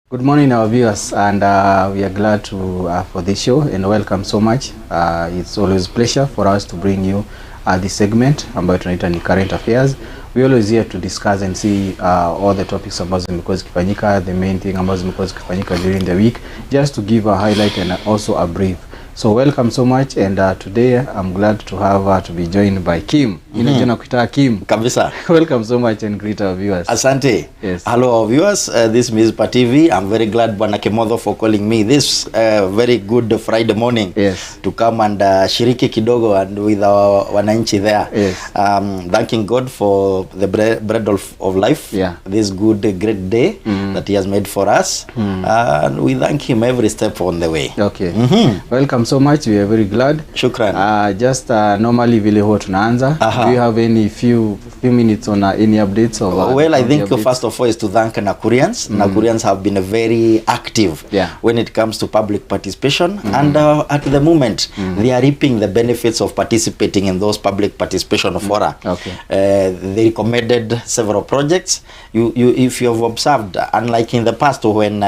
Good morning, our viewers, and we are glad to for this show and welcome so much. It's always a pleasure for us to bring you this segment ambayo tunaita ni current affairs. We always here to discuss and see all the topics ambazo zimekuwa zikifanyika, the main thing ambazo zimekuwa zikifanyika during the week, just to give a highlight and also a brief. So welcome so much, and today I'm glad to have to be joined by Kim. Jina kuita Kim. Kabisa. Welcome so much and greet our viewers. Asante. Yes. Hello our viewers, this is Mizpah TV. I'm very glad Bwana Kemodho for calling me this very good Friday morning. Yes. To come and shiriki kidogo and with our wananchi there. Yes. Thanking God for the bread of life. Yeah. This good great day that he has made for us. And we thank him every step on the way. Okay. Welcome so much. We are very glad. Shukran. Just normally vile huwa tunaanza. Do you have any few minutes on any updates of well, I think first of all is to thank Nakurians. Nakurians have been very active when it comes to public participation, and at the moment they are reaping the benefits of participating in those public participation fora. Okay. They recommended several projects. If you have observed, unlike in the past when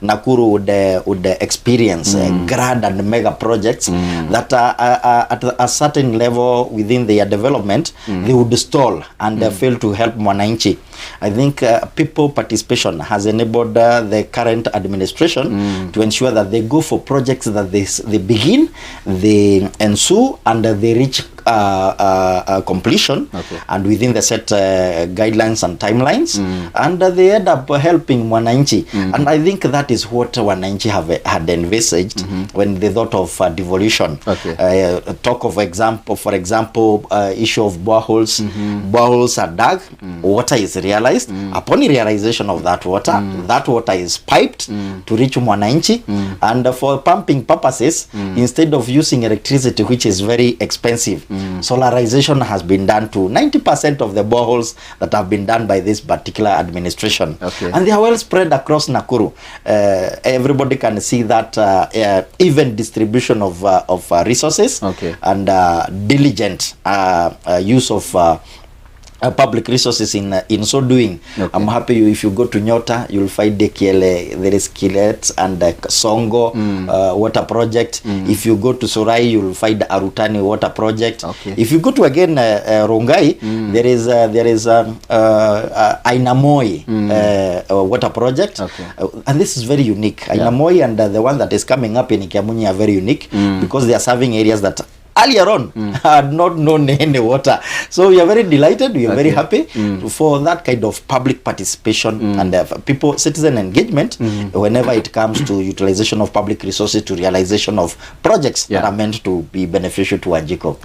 Nakuru would experience grand and mega projects that at a certain level within their development, they would stall and fail to help mwananchi. I think people participation has enabled the current administration to ensure that they go for projects that they begin, they ensue, and they reach completion, and within the set guidelines and timelines, and they end up helping mwananchi. And I think that is what wananchi had envisaged when they thought of devolution. Talk of for example, issue of boreholes. Boreholes are dug, water is realized. Upon realization of that water is piped to reach mwananchi, and for pumping purposes, instead of using electricity, which is very expensive, solarization has been done to 90% of the boreholes that have been done by this particular administration. And they are well spread across Nakuru. Everybody can see that even distribution of resources and diligent use of public resources in so doing. I'm happy if you go to Nyota, you'll find the Kiele, there is Kilet and Songo water project. If you go to Sorai, you'll find the Arutani water project. If you go to again Rongai, there is Ainamoi water project, and this is very unique. Ainamoi and the one that is coming up in Kiamunyi are very unique because they are serving areas that earlier on had not known any water. So we are very delighted, we are very happy for that kind of public participation and citizen engagement whenever it comes to utilization of public resources to realization of projects that are meant to be beneficial to Ajiko.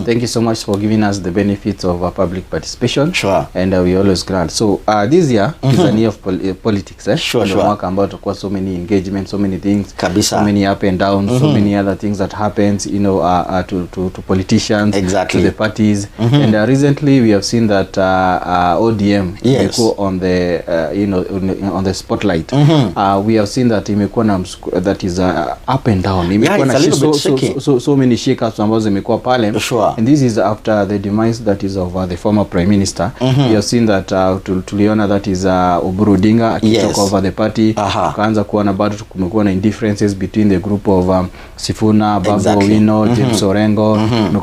Thank you so much for giving us the benefits of public participation. And we always glad. So this year is a year of politics. Mwaka ambao tutakuwa so many engagements, so many things, so many up and down, so many other things that happens, to politicians, to the parties. And recently we have seen that ODM imekuwa on the on the spotlight. We have seen that imekuwa na that is up and down. Imekuwa na so many shakeups ambazo zimekuwa pale. And this is after the demise that is of the former prime minister. We have seen that tuliona that is Oburu Odinga took over the party. Kaanza kuona bado kumekuwa na indifferences between the group of Sifuna, Babu Owino, James Orengo,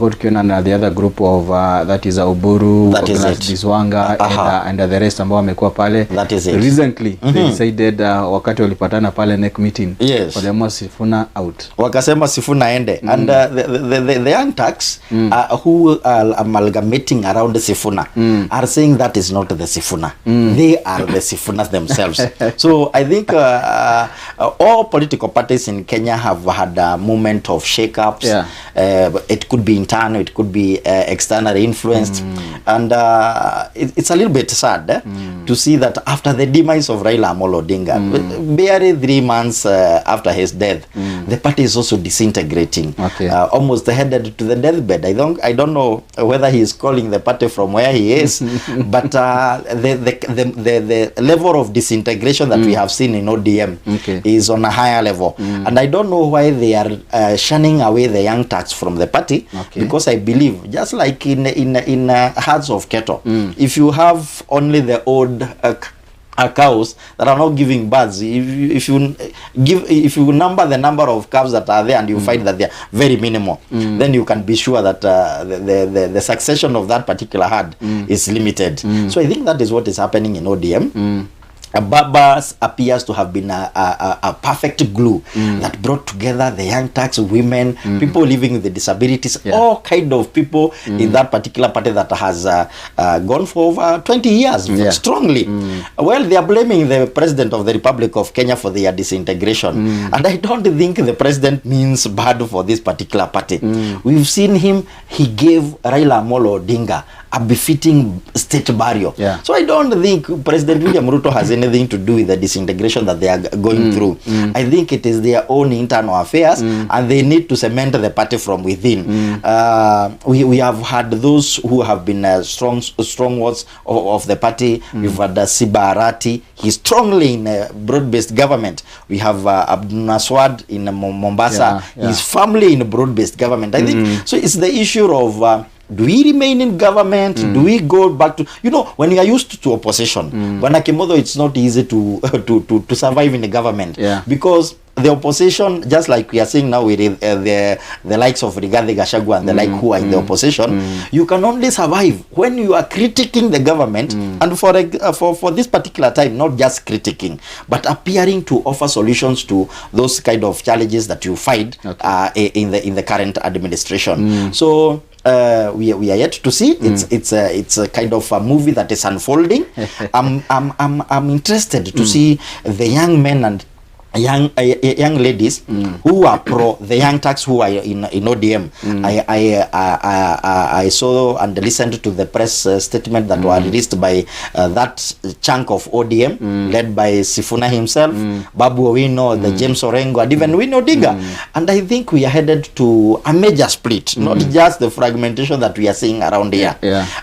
tukiona na the other group of that is Oburu, Diswanga, and the rest ambao wamekuwa pale. Recently they decided wakati walipatana pale neck meeting, waliamua Sifuna out. Wakasema Sifuna ende. And the young tax who are amalgamating around Sifuna are saying that is not the Sifuna. They are the Sifunas themselves. So I think all political parties in Kenya have had a moment of shake-ups. It could be internal, it could be externally influenced, and it's a little bit sad to see that after the demise of Raila Amolo Odinga, barely 3 months after his death, the party is also disintegrating, almost headed to the deathbed. I don't know whether he is calling the party from where he is, but the level of disintegration that we have seen in ODM is on a higher level, and I don't know why they are shunning away the young tax from the party, because I believe, just like in herds of cattle, if you have only the old cows that are not giving births. If you number the number of calves that are there and you find that they are very minimal, then you can be sure that the succession of that particular herd is limited. So I think that is what is happening in ODM. Baba appears to have been a perfect glue that brought together the young Turks, women, people living with the disabilities, all kind of people in that particular party that has gone for over 20 years strongly. Well, they are blaming the president of the Republic of Kenya for their disintegration, and I don't think the president means bad for this particular party. We've seen him, he gave Raila Amolo Odinga a befitting state burial. So I don't think President William Ruto has anything to do with the disintegration that they are going through. I think it is their own internal affairs, and they need to cement the party from within. We have had those who have been strong words of the party. We've had Siba Arati. He's strongly in broad-based government. We have Abdul Naswad in Mombasa. He's firmly in broad-based government. I think so. It's the issue of do we remain in government? Do we go back to, when you are used to opposition, Wanakimodo, it's not easy to survive in the government because the opposition, just like we are seeing now with the likes of Rigathi Gachagua and the like who are in the opposition, you can only survive when you are critiquing the government, and for this particular time, not just critiquing, but appearing to offer solutions to those kind of challenges that you find in the current administration. So we are yet to see. It's a kind of a movie that is unfolding. I'm interested to see the young men and young ladies who are pro the young Turks who are in ODM. I saw and listened to the press statement that were released by that chunk of ODM led by Sifuna himself, Babu Owino, the James Orengo, and even Wino Diga. And I think we are headed to a major split, not just the fragmentation that we are seeing around here.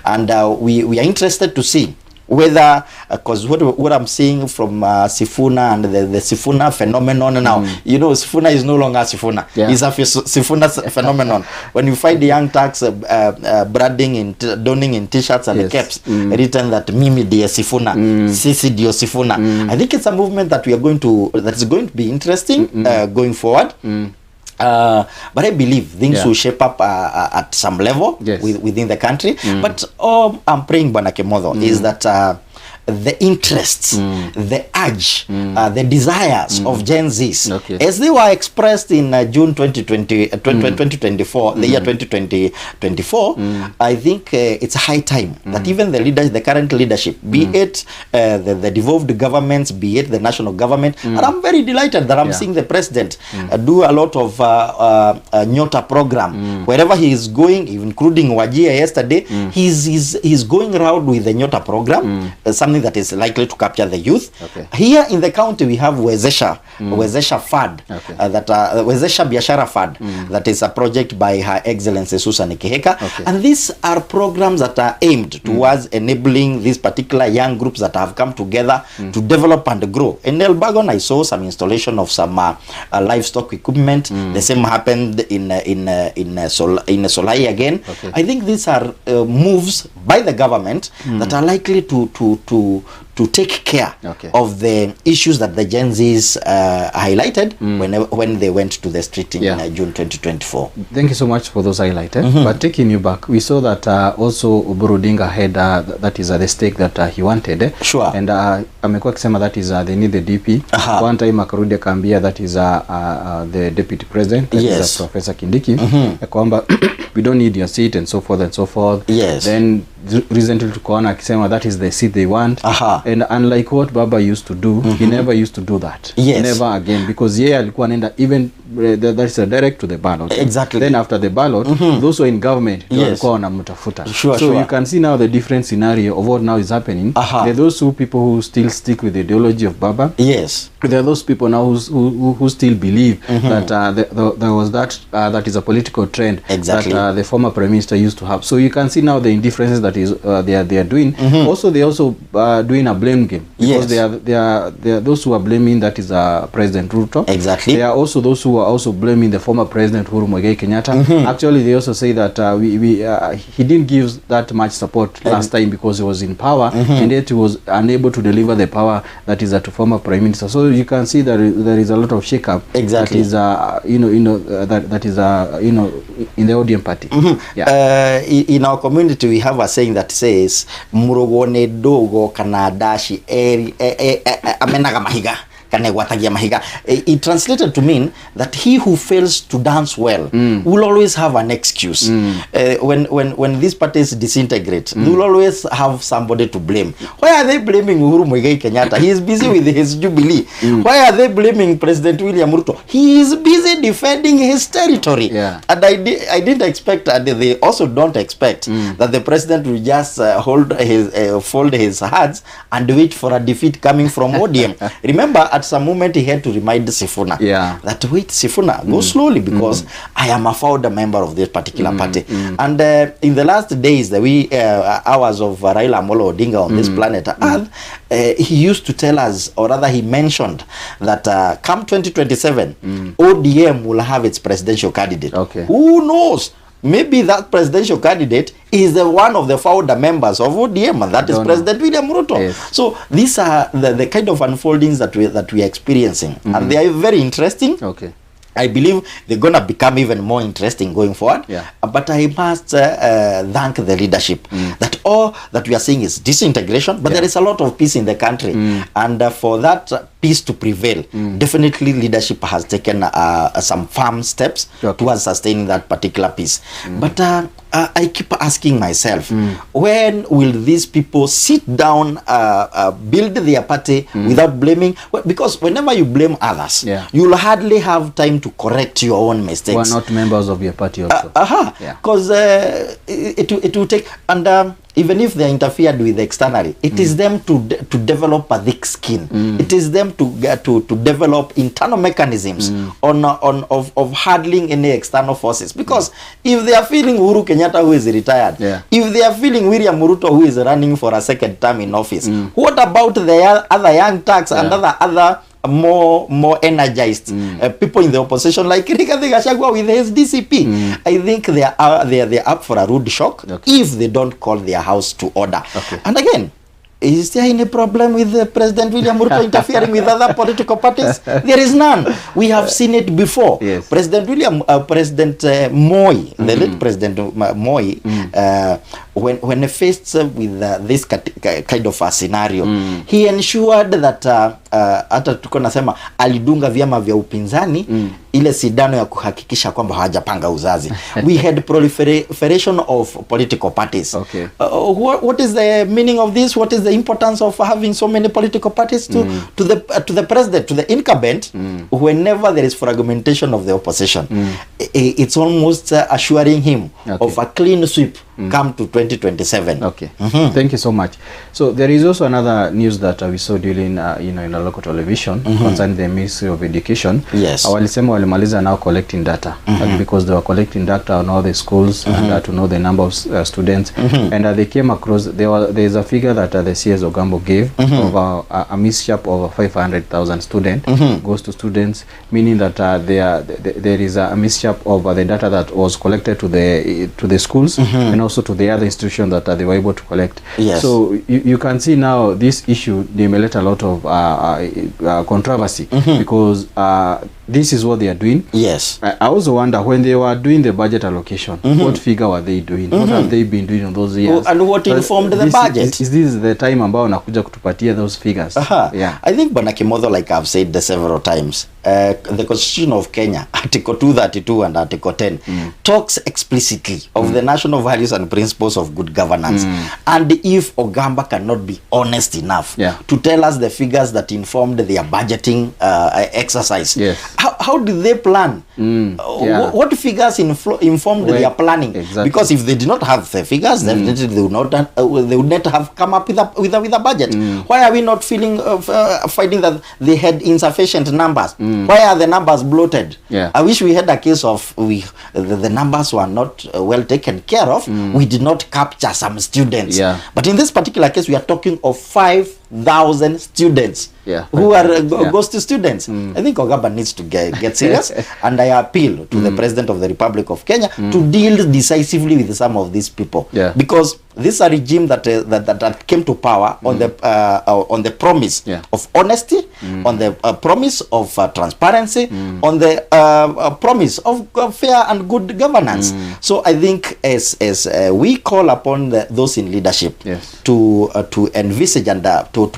And we are interested to see whether, because what I'm seeing from Sifuna and the Sifuna phenomenon now, Sifuna is no longer Sifuna. It's a Sifuna phenomenon. When you find the young Turks branding donning in t-shirts and caps written that Mimi dear Sifuna, Sisi dear Sifuna. I think it's a movement that is going to be interesting going forward. But I believe things will shape up at some level within the country. But all I'm praying, Bwana Kemodo, is that the interests, the urge, the desires of Gen Zs, as they were expressed in June 2024, the year 2024, I think it's high time that even the current leadership, be it the devolved governments, be it the national government, and I'm very delighted that I'm seeing the president do a lot of Nyota program. Wherever he is going, including Wajir yesterday, he's going around with the Nyota program, something that is likely to capture the youth. Here in the county we have Wezesha Fund, Wezesha Biashara Fund, that is a project by Her Excellency Susan Kiheka, and these are programs that are aimed towards enabling these particular young groups that have come together to develop and grow. In Elbagon, I saw some installation of some livestock equipment. The same happened in Solai again. I think these are moves by the government that are likely to take care of the issues that the Gen Zs highlighted when they went to the street in June 2024. Thank you so much for those highlighted. But taking you back, we saw that also Oburu Odinga had that is the stake that he wanted. And amekuwa akisema that is they need the DP. One time akarudi akaambia that is the deputy president, that is Professor Kindiki, kwamba we don't need your seat and so forth and so forth. Then recently tukaona akisema that is the seat they want. And unlike what Baba used to do, he never used to do that. Never again, because alikuwa anaenda even that is direct to the ballot. Then after the ballot, those who are in government walikuwa wanamtafuta. So you can see now the different scenario of what now is happening. There are those people who still stick with the ideology of Baba. There are those people now who still believe that there was that is a political trend that the former prime minister used to have. So you can see now the indifferences that is they are doing. Also they also doing a blame game, because they are those who are blaming that is President Ruto. There are also those who who are also blaming the former president Uhuru Muigai Kenyatta. Actually, they also say that he didn't give that much support last time because he was in power, and yet he was unable to deliver the power that is to former prime minister. So you can see that there is a lot of shake-up. Exactly. That is that is in the ODM party. Yeah. In our community, we have a saying that says murogone dogo kanadashi amenaga mahiga. It translated to mean that he who fails to dance well will always have an excuse. When these parties disintegrate, they will always have somebody to blame. Why are they blaming Uhuru Muigai Kenyatta? He is busy with his jubilee. Why are they blaming President William Ruto? He is busy defending his territory. And I didn't expect, and they also don't expect, that the president will just fold his hands and wait for a defeat coming from ODM. Remember, at some moment he had to remind Sifuna that wait, Sifuna, go slowly, because I am a founder member of this particular party. And in the last days, the hours of Raila Amolo Odinga on this planet Earth, he used to tell us, or rather he mentioned, that come 2027, ODM will have its presidential candidate. Who knows? Maybe that presidential candidate is one of the founder members of ODM, and that is President William Ruto. So these are the kind of unfoldings that we are experiencing, and they are very interesting. I believe they're going to become even more interesting going forward. But I must thank the leadership that all that we are seeing is disintegration, but there is a lot of peace in the country. And for that peace to prevail, definitely leadership has taken some firm steps towards sustaining that particular peace. But I keep asking myself, when will these people sit down, build their party without blaming? Well, because whenever you blame others, you'll hardly have time to correct your own mistakes. Who are not members of your party also. Because it will take, and even if they interfered with externally, it is them to develop a thick skin. It is them to develop internal mechanisms of handling any external forces. Because if they are feeling Uhuru Kenyatta, who is retired, if they are feeling William Ruto, who is running for a second term in office, what about the other young thugs and other more energized people in the opposition, like Rigathi Gachagua with his DCP? I think they are up for a rude shock if they don't call their house to order. And again, is there any problem with President William Ruto interfering with other political parties? There is none. We have seen it before. President Moi, the late President Moi, when faced with this kind of a scenario, he ensured that hata tuko nasema alidunga vyama vya upinzani ile sidano ya kuhakikisha kwamba hawajapanga uzazi. We had proliferation of political parties. What is the meaning of this? What is the importance of having so many political parties to the president, to the incumbent? Whenever there is fragmentation of the opposition, it's almost assuring him of a clean sweep come to 2027. Thank you so much. So there is also another news that we saw during in a local television concerning the Ministry of Education. Walisema walimaliza now collecting data because they were collecting data on all the schools and to know the number of students, and they came across there is a figure that the CS Ogambo gave of a misshap of 500,000 students goes to students, meaning that there is a misshap of the data that was collected to the schools and also to the other institutions that they were able to collect. So you can see now this issue, they may let a lot of controversy because this is what they are doing. I also wonder, when they were doing the budget allocation, what figure were they doing? What have they been doing in those years? And what informed the budget? Is this the time ambao nakuja kutupatia those figures? I think Bwana Kimotho, like I've said several times, the Constitution of Kenya, Article 232 and Article 10, talks explicitly of the national values and principles of good governance. And if Ogamba cannot be honest enough to tell us the figures that informed their budgeting exercise, how did they plan? What figures informed their planning? Because if they did not have the figures, definitely they would not have come up with a budget. Why are we not finding that they had insufficient numbers? Why are the numbers bloated? I wish we had a case of the numbers were not well taken care of. We did not capture some students. But in this particular case, we are talking of 5 5,000 students who are ghost students. I think Ogaba needs to get serious, and I appeal to the President of the Republic of Kenya to deal decisively with some of these people, because this is a regime that came to power on the promise of honesty, on the promise of transparency, on the promise of fair and good governance. So I think as we call upon those in leadership to envisage and to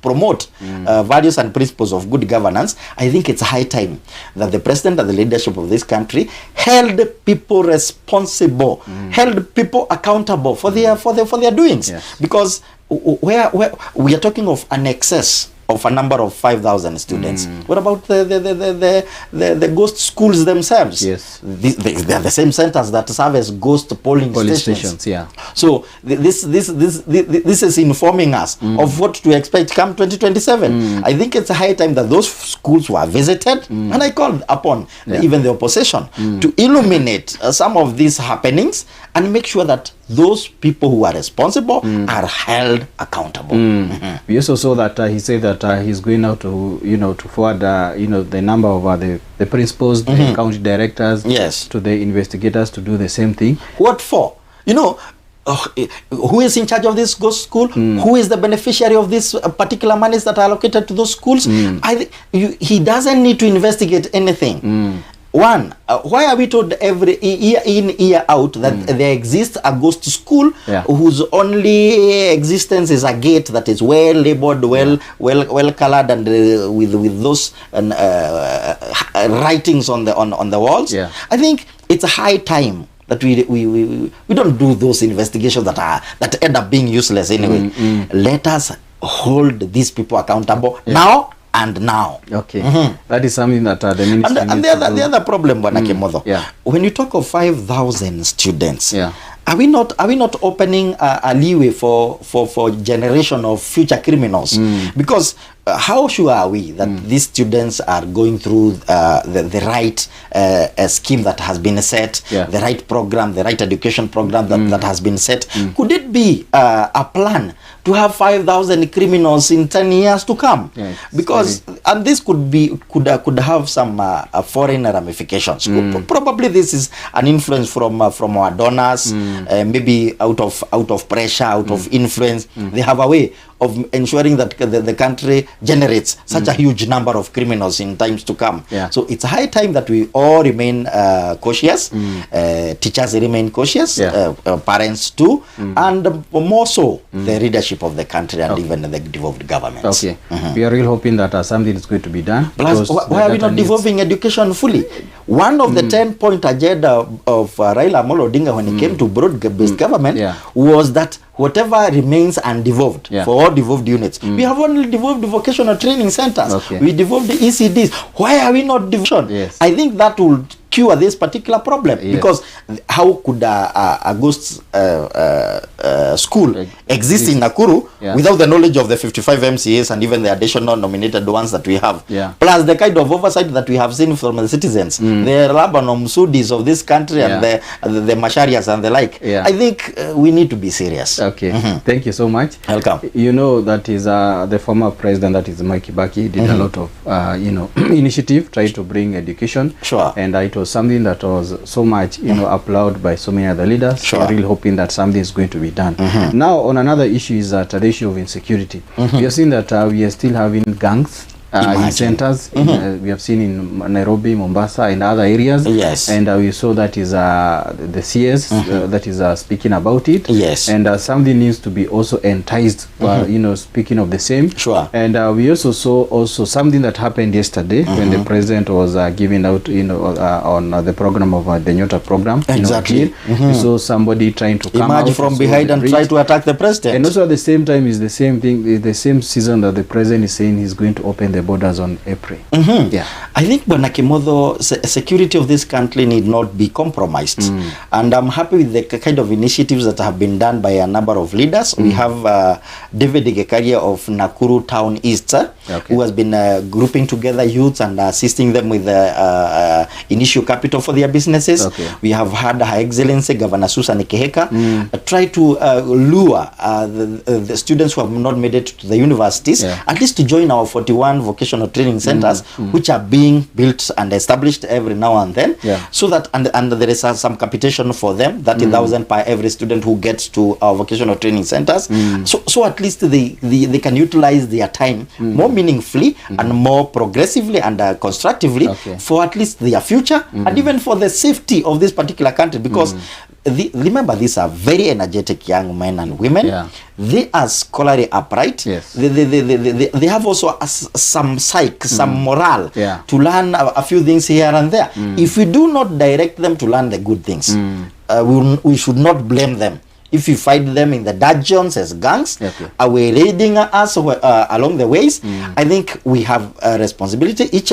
promote values and principles of good governance, I think it's high time that the president and the leadership of this country held people responsible, held people accountable for their doings, because where we are talking of an excess of a number of 5,000 students. What about the ghost schools themselves? Yes, they are the same centers that serve as ghost polling stations. So this is informing us of what to expect come 2027. I think it's a high time that those schools were visited, and I called upon even the opposition to illuminate some of these happenings and make sure that those people who are responsible are held accountable. We also saw that he said that he's going out to to forward the number of the principals, the county directors, to the investigators to do the same thing. What for? Who is in charge of this ghost school? Who is the beneficiary of this particular monies that are allocated to those schools? He doesn't need to investigate anything. One, why are we told every year in, year out that there exists a ghost school whose only existence is a gate that is well labeled, well colored, and with those writings on the walls? I think it's a high time that we don't do those investigations that end up being useless anyway. Let us hold these people accountable now. And now, that is something that the ministry and the other problem, Bwana Kimotho, when you talk of 5,000 students, are we not opening a leeway for generation of future criminals? Because how sure are we that these students are going through the right scheme that has been set, the right program, the right education program that has been set? Could it be a plan to have 5,000 criminals in 10 years to come? Because and this could have some foreign ramifications. Probably this is an influence from our donors, maybe out of pressure, out of influence. They have a way of ensuring that the country generates such a huge number of criminals in times to come. So it's high time that we all remain cautious. Teachers remain cautious, parents too, and more so the leadership of the country and even the devolved governments. We are really hoping that something is going to be done. Plus, why are we not devolving education fully? One of the 10-point agenda of Raila Amolo Odinga when he came to broad-based government was that whatever remains undevolved for all devolved units. We have only devolved vocational training centers. We devolved the ECDs. Why are we not devolved? I think that will cure this particular problem, because how could a ghost school exist in Nakuru without the knowledge of the 55 MCAs and even the additional nominated ones that we have, plus the kind of oversight that we have seen from the citizens, the Labanum Sudis of this country and the Masharias and the like? I think we need to be serious. Thank you so much. Welcome. You know, that is the former president, that is Mike Kibaki, did a lot of initiative, tried to bring education, and it was something that was so much applauded by so many other leaders. We're really hoping that something is going to be done. Now, on another issue is that the issue of insecurity. We have seen that we are still having gangs in centers. We have seen in Nairobi, Mombasa, and other areas. And we saw that is the CS that is speaking about it. And something needs to be also enticed. Speaking of the same. And we also saw something that happened yesterday when the president was giving out, on the program of the Nyota program. We saw somebody trying to come out from behind and try to attack the president. And also at the same time is the same thing. The same season that the president is saying he's going to open the the borders on April. Yeah. I think Bwana Kimotho, security of this country need not be compromised. And I'm happy with the kind of initiatives that have been done by a number of leaders. We have David Gekaria of Nakuru Town East, who has been grouping together youths and assisting them with initial capital for their businesses. We have had Her Excellency Governor Susan Keheka try to lure the students who have not made it to the universities, at least to join our 41 vocational training centers, which are being built and established every now and then, so that and there is some capitation for them, 30,000 per every student who gets to our vocational training centers, so at least they can utilize their time more meaningfully and more progressively and constructively for at least their future and even for the safety of this particular country, because remember, these are very energetic young men and women. They are scholarly upright. They have also some psyche, some morale to learn a few things here and there. If we do not direct them to learn the good things, we should not blame them. If we find them in the dungeons as gangs, away raiding us along the ways, I think we have a responsibility, each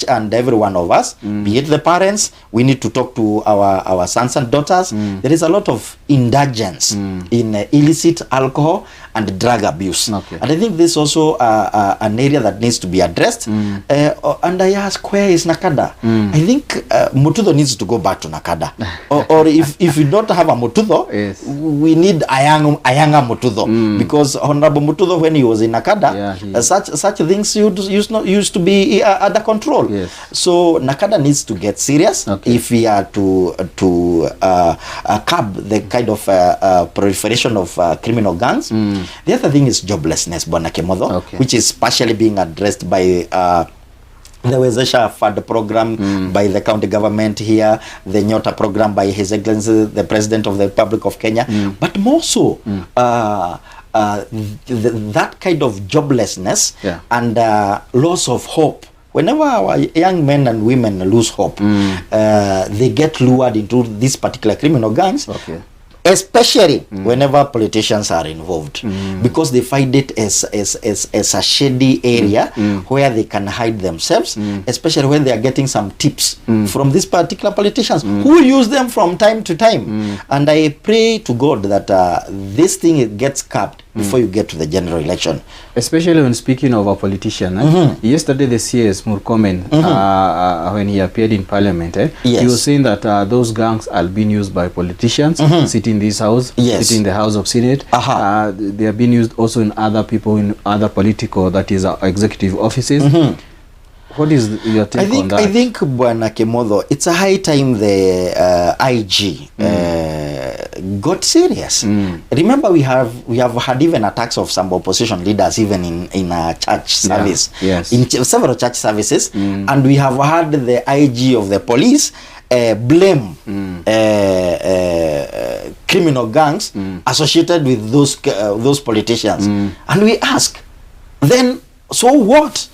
and every one of us, be it the parents. We need to talk to our sons and daughters. There is a lot of indulgence in illicit alcohol and drug abuse. And I think this is also an area that needs to be addressed. And I ask, where is Nakada? I think Mutudho needs to go back to Nakada. or if we don't have a Mutudho, we need a younger Mutudho, because Honorable Mutudho, when he was in Nakada, such things used to be under control. So Nakada needs to get serious if we are to curb the kind of proliferation of criminal gangs. The other thing is joblessness, Bwana Kimotho, which is partially being addressed by the Wezesha Fund program by the county government here, the Nyota program by His Excellency the President of the Republic of Kenya, but more so that kind of joblessness and loss of hope. Whenever our young men and women lose hope, they get lured into these particular criminal gangs. Especially whenever politicians are involved, because they find it as a shady area where they can hide themselves, especially when they are getting some tips from these particular politicians who use them from time to time. And I pray to God that this thing gets capped before you get to the general election. Especially when speaking of a politician. Yesterday the CS Murkomen, when he appeared in parliament, he was saying that those gangs are being used by politicians, sitting in this house, sitting in the House of Senate. They are being used also in other people, in other political, that is executive offices. What is your take on that? I think, Bwana Kimotho, it's a high time the IG got serious. Remember, we have had even attacks of some opposition leaders, even in a church service, in several church services, and we have had the IG of the police blame criminal gangs associated with those politicians, and we ask, then so what?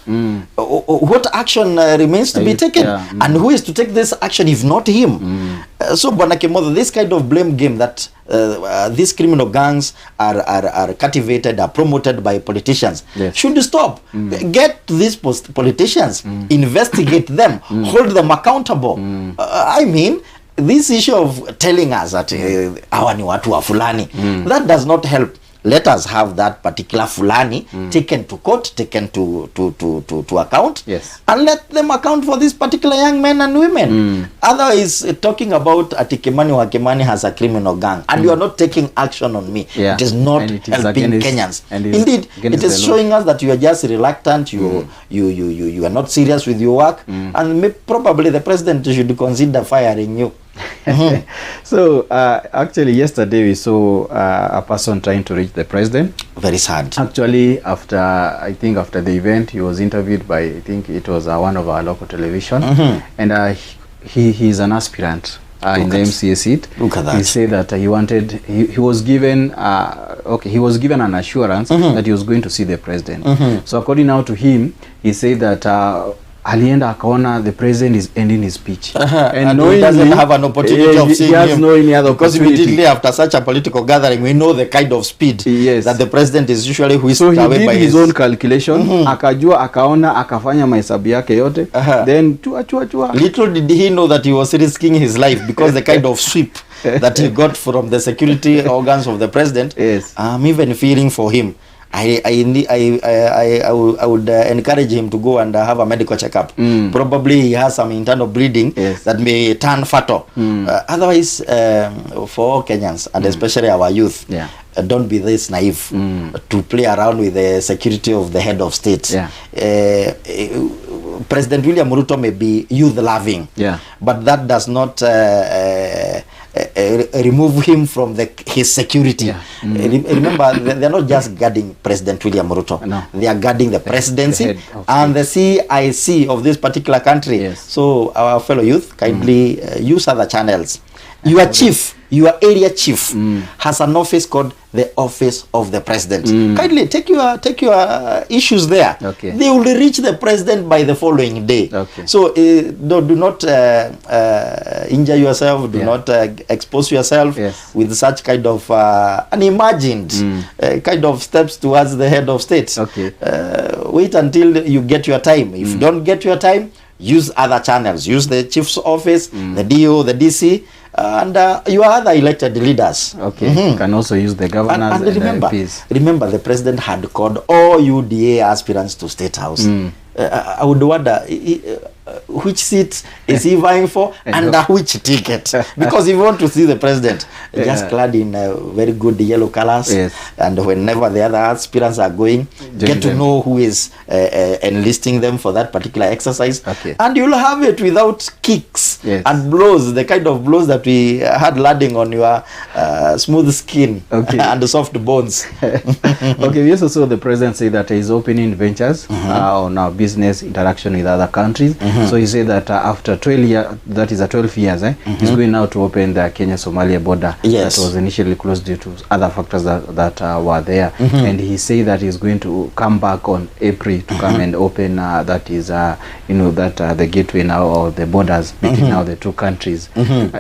What action remains to be taken? And who is to take this action if not him? So, Bwana Kimotho, this kind of blame game that these criminal gangs are cultivated, are promoted by politicians, should stop. Get these politicians, investigate them, hold them accountable. I mean, this issue of telling us that hawa ni watu wa fulani, that does not help. Let us have that particular fulani taken to court, taken to account, and let them account for this particular young men and women. Otherwise, talking about Kimani has a criminal gang, and you are not taking action on me. It is not helping Kenyans. Indeed, it is showing us that you are just reluctant. You are not serious with your work, and probably the president should consider firing you. So actually yesterday we saw a person trying to reach the president. Very sad. Actually, after the event, he was interviewed by, I think it was one of our local television, and he is an aspirant in the MCA seat. Look at that. He said that he was given an assurance that he was going to see the president. So according now to him, he said that alienda akaona the president is ending his speech. And he doesn't have an opportunity of seeing him. No any other because immediately after such a political gathering, we know the kind of speed that the president is usually whisked away by his... So he did his own calculation, akajua, akaona, akafanya mahesabu yake yote, then chua. Little did he know that he was risking his life because the kind of sweep that he got from the security organs of the president, I'm even fearing for him. I would encourage him to go and have a medical checkup. Probably he has some internal bleeding that may turn fatal. Otherwise, for all Kenyans and especially our youth, don't be this naive to play around with the security of the head of state. President William Ruto may be youth-loving, but that does not remove him from his security. Remember, they're not just guarding President William Ruto. No. They are guarding the presidency and the CIC of this particular country. So our fellow youth, kindly use other channels. Your chief, your area chief has an office called the office of the president. Kindly take your issues there. They will reach the president by the following day. So do not injure yourself, do not expose yourself with such kind of unimagined kind of steps towards the head of state. Wait until you get your time. If you don't get your time, use other channels. Use the chief's office, the DO, the DC, and your other elected leaders. You can also use the governors and remember, the president had called all UDA aspirants to State House. I would wonder which seat is he vying for and which ticket, because if you want to see the president just clad in very good yellow colors, and whenever the other aspirants are going, get to know who is enlisting them for that particular exercise, and you'll have it without kicks and blows, the kind of blows that we had landing on your smooth skin and soft bones. We also saw the president say that he's opening ventures on our business interaction with other countries. So he said that after 12 years, that is 12 years, he's going now to open the Kenya-Somalia border that was initially closed due to other factors that were there. And he said that he's going to come back on April to come and open that is, the gateway now, or the borders between now the two countries.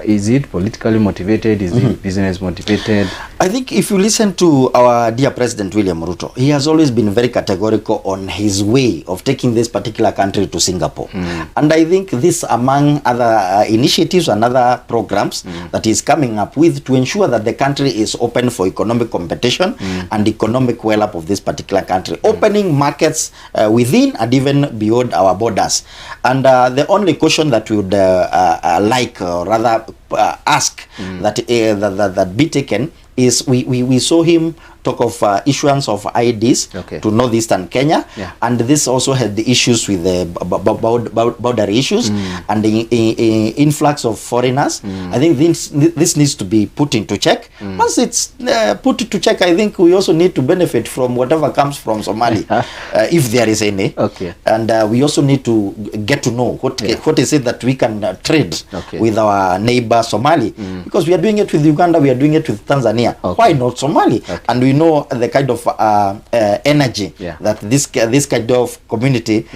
Is it politically motivated? Is it business motivated? I think if you listen to our dear President William Ruto, he has always been very categorical on his way of taking this particular country to Singapore. And I think this, among other initiatives and other programs that is coming up with, to ensure that the country is open for economic competition and economic well-up of this particular country, opening markets within and even beyond our borders. And the only question that we would like, or rather ask, that be taken is we saw him talk of issuance of IDs to northeastern Kenya, and this also had the issues with the boundary issues and the influx of foreigners. I think this needs to be put into check. Once it's put into check, I think we also need to benefit from whatever comes from Somalia, if there is any. And we also need to get to know what is it that we can trade with our neighbor Somali, because we are doing it with Uganda, we are doing it with Tanzania. Why not Somali? And we know the kind of energy that this kind of community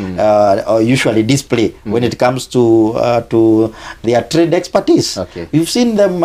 usually display when it comes to their trade expertise. We've seen them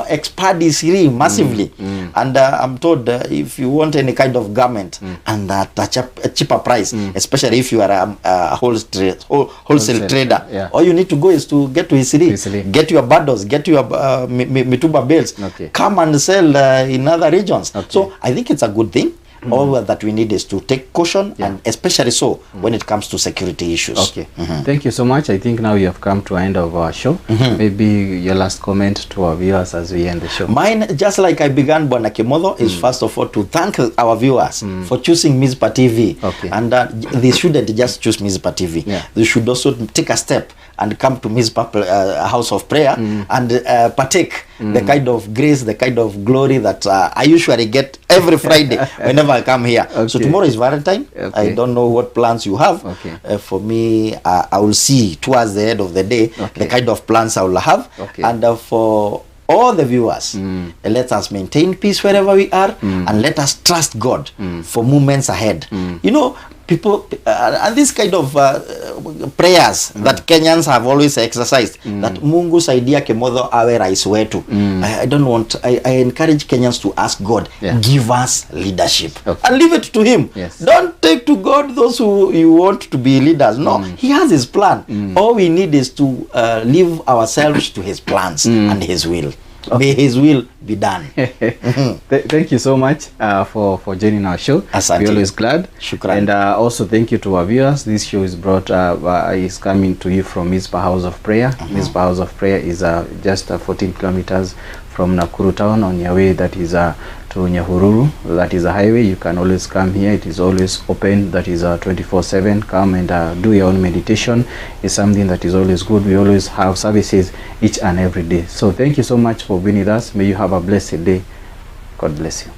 expand this really massively, and I'm told if you want any kind of garment and at a cheaper price, especially if you are a wholesale trader, all you need to go is to get to Isiri, get your bundles, get your mitumba bales, come and sell in other regions. So I think it's a good thing. All that we need is to take caution, and especially so when it comes to security issues. Thank you so much. I think now you have come to the end of our show. Maybe your last comment to our viewers as we end the show. Mine, just like I began, Bwana Kimotho, is first of all to thank our viewers for choosing Mizpah TV. And they shouldn't just choose Mizpah TV. They should also take a step and come to Mizpah House of Prayer and partake the kind of grace, the kind of glory that I usually get every Friday whenever I come here. So tomorrow is Valentine. I don't know what plans you have. For me, I will see towards the end of the day the kind of plans I will have. And for all the viewers, let us maintain peace wherever we are, and let us trust God for moments ahead. You know, people and this kind of prayers that Kenyans have always exercised, that Mungu saidia Kimotho awe rais wetu. I don't want, I encourage Kenyans to ask God, give us leadership, and leave it to him. Don't take to God those who you want to be leaders. No, he has his plan. All we need is to leave ourselves to his plans and his will. May his will be done. Thank you so much for joining our show. Asante. We're always glad. Shukran. And also thank you to our viewers. This show is brought is coming to you from Mizpah House of Prayer. Mizpah House of Prayer is just 14 kilometers from Nakuru town on your way, that is to NURU. That is a highway. You can always come here. It is always open. That is 24/7. Come and do your own meditation. It's something that is always good. We always have services each and every day. So thank you so much for being with us. May you have a blessed day. God bless you.